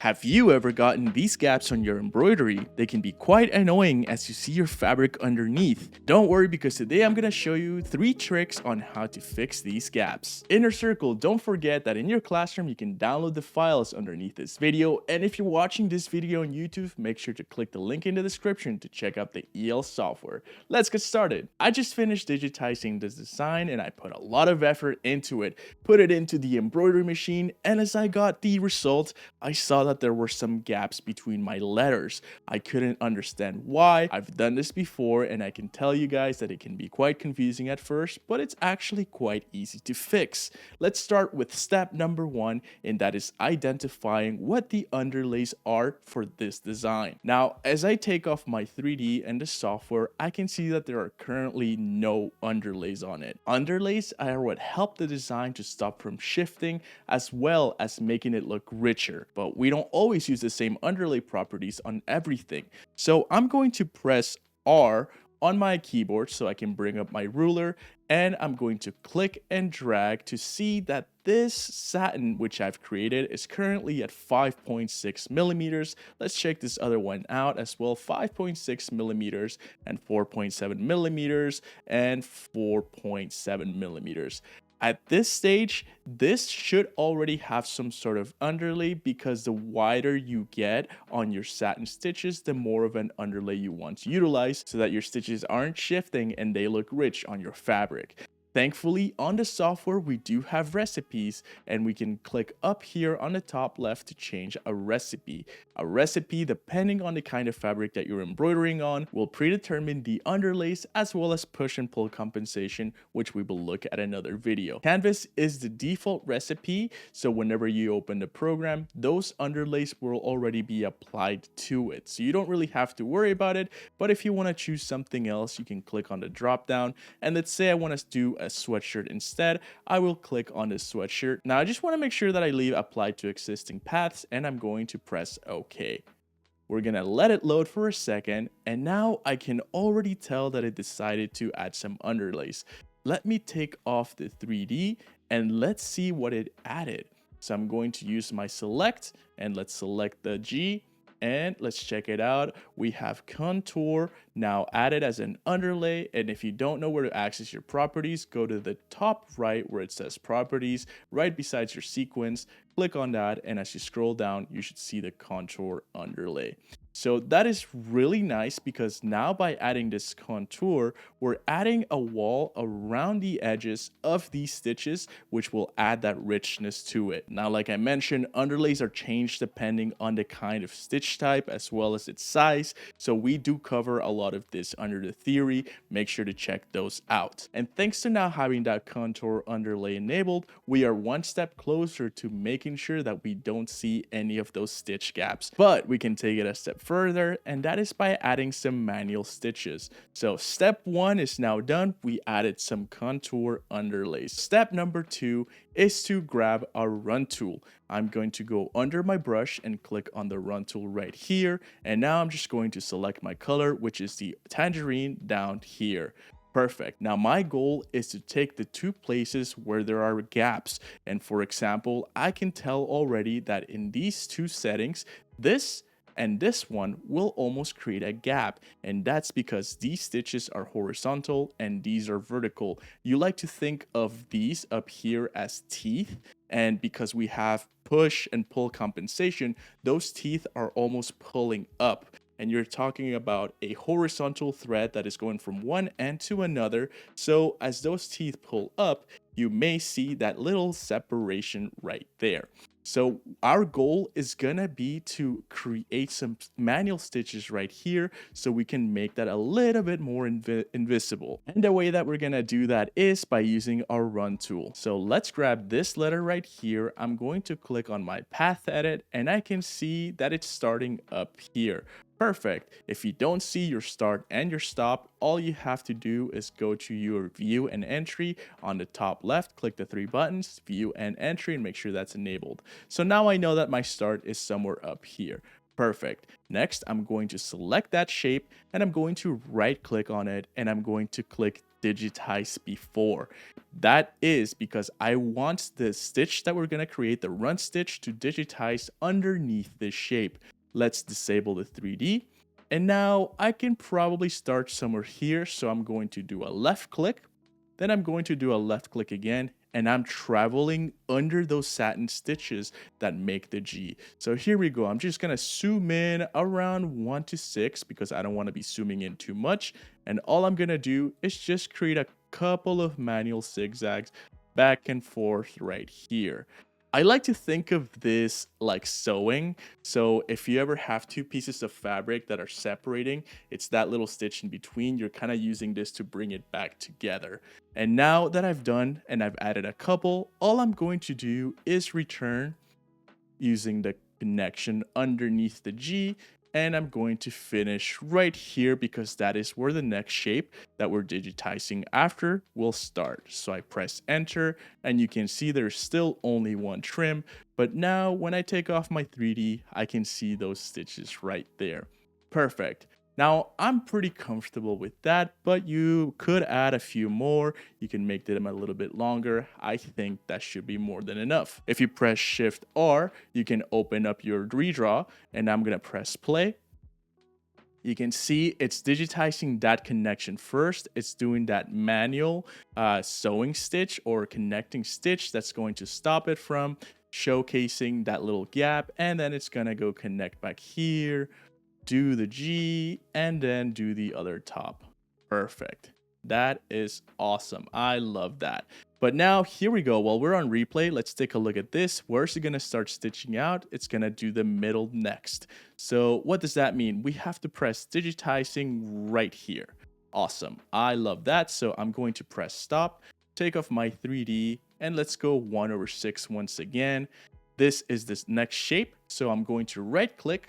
Have you ever gotten these gaps on your embroidery? They can be quite annoying as you see your fabric underneath. Don't worry, because today I'm gonna show you 3 tricks on how to fix these gaps. Inner Circle, don't forget that in your classroom you can download the files underneath this video, and if you're watching this video on YouTube, make sure to click the link in the description to check out the EL software. Let's get started. I just finished digitizing this design and I put a lot of effort into it, put it into the embroidery machine, and as I got the result, I saw that there were some gaps between my letters. I couldn't understand why. I've done this before and I can tell you guys that it can be quite confusing at first, but it's actually quite easy to fix. Let's start with step number 1, and that is identifying what the underlays are for this design. Now, as I take off my 3D and the software, I can see that there are currently no underlays on it. Underlays are what help the design to stop from shifting, as well as making it look richer. But we don't always use the same underlay properties on everything. So I'm going to press R on my keyboard so I can bring up my ruler, and I'm going to click and drag to see that this satin which I've created is currently at 5.6 millimeters. Let's check this other one out as well. 5.6 millimeters and 4.7 millimeters and 4.7 millimeters. At this stage, this should already have some sort of underlay, because the wider you get on your satin stitches, the more of an underlay you want to utilize so that your stitches aren't shifting and they look rich on your fabric. Thankfully, on the software, we do have recipes, and we can click up here on the top left to change a recipe. A recipe, depending on the kind of fabric that you're embroidering on, will predetermine the underlays as well as push and pull compensation, which we will look at another video. Canvas is the default recipe, so whenever you open the program, those underlays will already be applied to it. So you don't really have to worry about it, but if you want to choose something else, you can click on the drop down, and let's say I want to do a sweatshirt instead. I will click on this sweatshirt. Now I just want to make sure that I leave apply to existing paths, and I'm going to press OK. We're gonna let it load for a second, and now I can already tell that it decided to add some underlays. Let me take off the 3D and let's see what it added. So I'm going to use my select, and let's select the G, and let's check it out. We have contour now added as an underlay, and if you don't know where to access your properties, go to the top right where it says properties, right beside your sequence, click on that, and as you scroll down, you should see the contour underlay. So that is really nice, because now by adding this contour, we're adding a wall around the edges of these stitches, which will add that richness to it. Now, like I mentioned, underlays are changed depending on the kind of stitch type as well as its size. So we do cover a lot of this under the theory. Make sure to check those out. And thanks to now having that contour underlay enabled, we are one step closer to making sure that we don't see any of those stitch gaps. But we can take it a step further, and that is by adding some manual stitches. So step 1 is now done. We added some contour underlays. Step number 2 is to grab our run tool. I'm going to go under my brush and click on the run tool right here, and now I'm just going to select my color, which is the tangerine, down here. Perfect. Now my goal is to take the 2 places where there are gaps, and for example, I can tell already that in these 2 settings, this and this one will almost create a gap, and that's because these stitches are horizontal and these are vertical. You like to think of these up here as teeth, and because we have push and pull compensation, those teeth are almost pulling up, and you're talking about a horizontal thread that is going from one end to another. So as those teeth pull up, you may see that little separation right there. So our goal is gonna be to create some manual stitches right here so we can make that a little bit more invisible. And the way that we're gonna do that is by using our run tool. So let's grab this letter right here. I'm going to click on my path edit, and I can see that it's starting up here. Perfect. If you don't see your start and your stop, all you have to do is go to your view and entry on the top left, click the 3 buttons, view and entry, and make sure that's enabled. So now I know that my start is somewhere up here. Perfect. Next, I'm going to select that shape, and I'm going to right click on it, and I'm going to click digitize before. That is because I want the stitch that we're going to create, the run stitch, to digitize underneath this shape. Let's disable the 3D. And now I can probably start somewhere here. So I'm going to do a left click. Then I'm going to do a left click again, and I'm traveling under those satin stitches that make the G. So here we go. I'm just going to zoom in around 1 to 6 because I don't want to be zooming in too much. And all I'm going to do is just create a couple of manual zigzags back and forth right here. I like to think of this like sewing. So if you ever have two pieces of fabric that are separating, it's that little stitch in between. You're kind of using this to bring it back together. And now that I've done and I've added a couple, all I'm going to do is return using the connection underneath the G, and I'm going to finish right here because that is where the next shape that we're digitizing after will start. So I press enter, and you can see there's still only one trim, but now when I take off my 3D, I can see those stitches right there. Perfect. Now, I'm pretty comfortable with that, but you could add a few more. You can make them a little bit longer. I think that should be more than enough. If you press Shift R, you can open up your redraw, and I'm gonna press play. You can see it's digitizing that connection first. It's doing that manual sewing stitch or connecting stitch that's going to stop it from showcasing that little gap, and then it's gonna go connect back here, do the G, and then do the other top. Perfect. That is awesome. I love that. But now here we go. While we're on replay, let's take a look at this. Where's it going to start stitching out? It's going to do the middle next. So what does that mean? We have to press digitizing right here. Awesome. I love that. So I'm going to press stop, take off my 3D, and let's go 1/6 once again. This is this next shape. So I'm going to right click,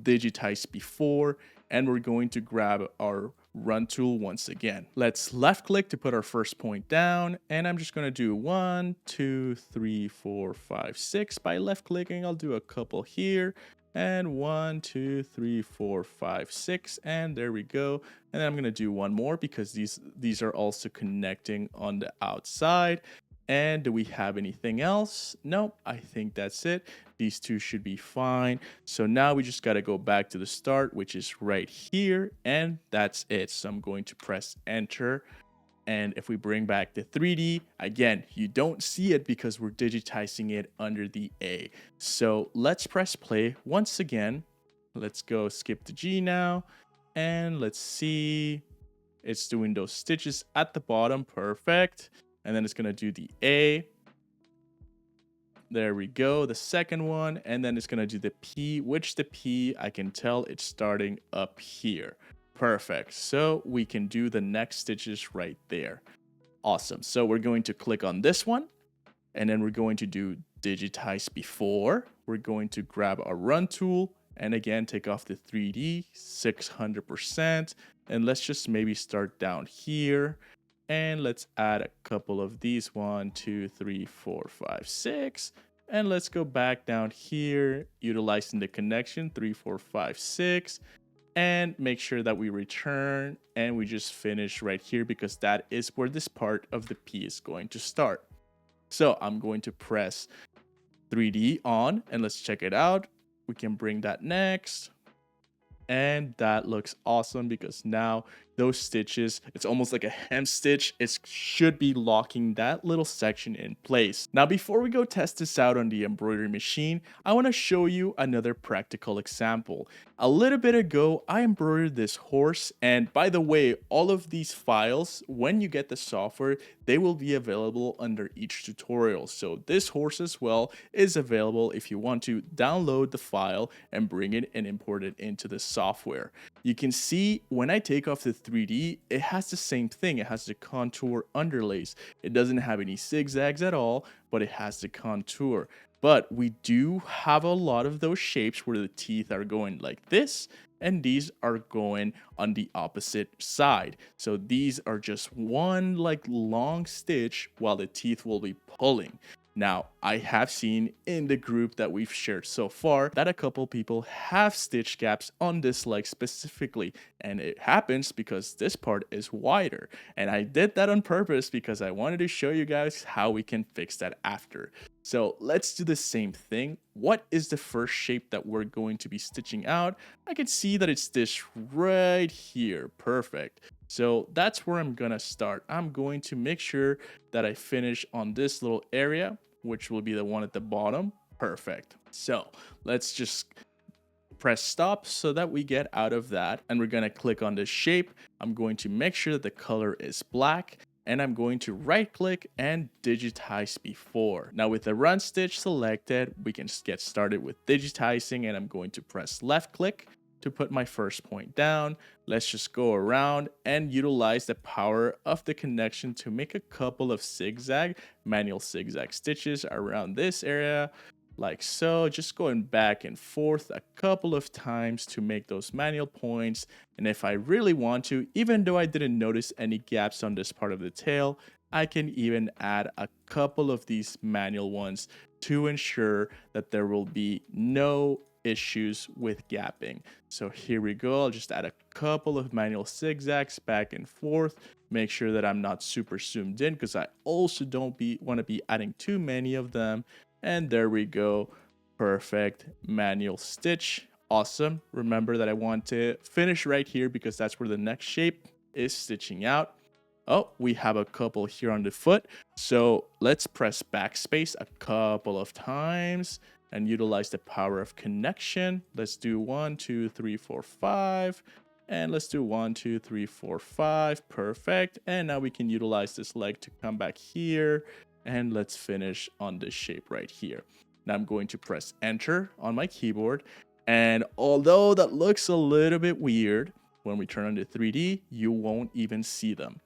digitize before, and we're going to grab our run tool once again. Let's left click to put our first point down, and I'm just going to do 1, 2, 3, 4, 5, 6 by left clicking. I'll do a couple here, and 1, 2, 3, 4, 5, 6, and there we go. And then I'm going to do one more because these are also connecting on the outside. And do we have anything else? Nope, I think that's it. These two should be fine. So now we just got to go back to the start, which is right here, and that's it. So I'm going to press enter. And if we bring back the 3D, again, you don't see it because we're digitizing it under the A. So let's press play once again. Let's go skip the G now, and let's see. It's doing those stitches at the bottom. Perfect. And then it's going to do the A. There we go, the second one. And then it's going to do the P, which the P, I can tell it's starting up here. Perfect. So we can do the next stitches right there. Awesome. So we're going to click on this one, and then we're going to do digitize before. We're going to grab our run tool, and again, take off the 3D, 600%. And let's just maybe start down here. And let's add a couple of these, 1, 2, 3, 4, 5, 6. And let's go back down here, utilizing the connection 3, 4, 5, 6. And make sure that we return and we just finish right here because that is where this part of the P is going to start. So I'm going to press 3D on and let's check it out. We can bring that next. And that looks awesome because now those stitches, it's almost like a hem stitch. It should be locking that little section in place. Now, before we go test this out on the embroidery machine, I want to show you another practical example. A little bit ago, I embroidered this horse. And by the way, all of these files, when you get the software, they will be available under each tutorial. So this horse as well is available if you want to download the file and bring it and import it into the software. You can see when I take off the 3D, it has the same thing. It has the contour underlays. It doesn't have any zigzags at all, but it has the contour. But we do have a lot of those shapes where the teeth are going like this, and these are going on the opposite side. So these are just one like long stitch while the teeth will be pulling. Now, I have seen in the group that we've shared so far that a couple people have stitch gaps on this leg specifically, and it happens because this part is wider. And I did that on purpose because I wanted to show you guys how we can fix that after. So let's do the same thing. What is the first shape that we're going to be stitching out? I can see that it's stitched right here. Perfect. So that's where I'm gonna start. I'm going to make sure that I finish on this little area, which will be the one at the bottom. Perfect. So let's just press stop so that we get out of that, and we're gonna click on this shape. I'm going to make sure that the color is black, and I'm going to right click and digitize before. Now with the run stitch selected, we can get started with digitizing, and I'm going to press left click to put my first point down. Let's just go around and utilize the power of the connection to make a couple of manual zigzag stitches around this area, like so, just going back and forth a couple of times to make those manual points. And if I really want to, even though I didn't notice any gaps on this part of the tail, I can even add a couple of these manual ones to ensure that there will be no issues with gapping. So here we go. I'll just add a couple of manual zigzags back and forth. Make sure that I'm not super zoomed in because I also don't want to be adding too many of them. And there we go. Perfect manual stitch. Awesome. Remember that I want to finish right here because that's where the next shape is stitching out. Oh, we have a couple here on the foot. So let's press backspace a couple of times and utilize the power of connection. Let's do 1, 2, 3, 4, 5. And let's do 1, 2, 3, 4, 5. Perfect. And now we can utilize this leg to come back here. And let's finish on this shape right here. Now I'm going to press enter on my keyboard. And although that looks a little bit weird, when we turn on the 3D, you won't even see them.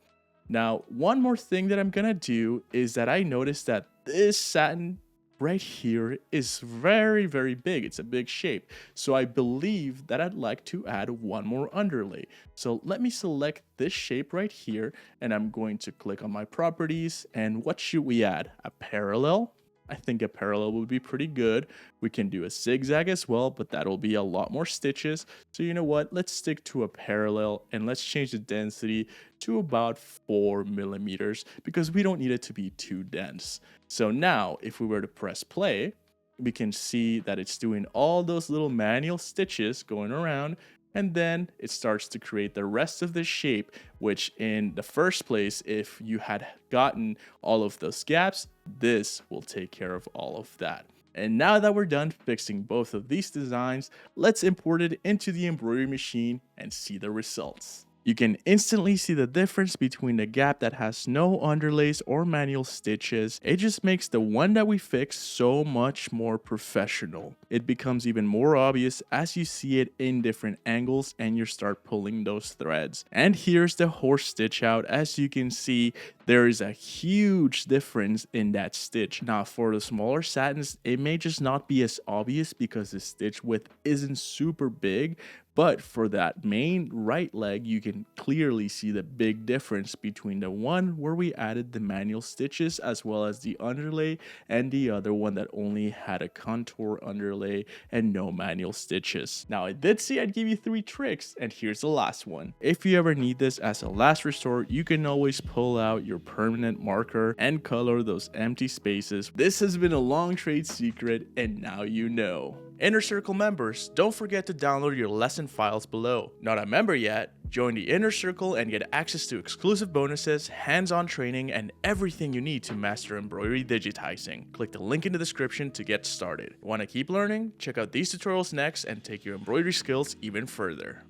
Now, one more thing that I'm gonna do is that I noticed that this satin right here is very, very big. It's a big shape. So I believe that I'd like to add one more underlay. So let me select this shape right here, and I'm going to click on my properties. And what should we add? A parallel? I think a parallel would be pretty good. We can do a zigzag as well, but that'll be a lot more stitches. So you know what? Let's stick to a parallel and let's change the density to about 4 millimeters because we don't need it to be too dense. So now if we were to press play, we can see that it's doing all those little manual stitches going around, and then it starts to create the rest of the shape, which in the first place, if you had gotten all of those gaps, this will take care of all of that. And now that we're done fixing both of these designs, let's import it into the embroidery machine and see the results. You can instantly see the difference between the gap that has no underlays or manual stitches. It just makes the one that we fixed so much more professional. It becomes even more obvious as you see it in different angles and you start pulling those threads. And here's the horse stitch out. As you can see, there is a huge difference in that stitch. Now for the smaller satins, it may just not be as obvious because the stitch width isn't super big, but for that main right leg, you can clearly see the big difference between the one where we added the manual stitches as well as the underlay, and the other one that only had a contour underlay and no manual stitches. Now I did say I'd give you 3 tricks, and here's the last one. If you ever need this as a last resort, you can always pull out your permanent marker and color those empty spaces. This has been a long trade secret, and now you know. Inner Circle members, don't forget to download your lesson files below. Not a member yet? Join the Inner Circle and get access to exclusive bonuses, hands-on training, and everything you need to master embroidery digitizing. Click the link in the description to get started. Want to keep learning? Check out these tutorials next and take your embroidery skills even further.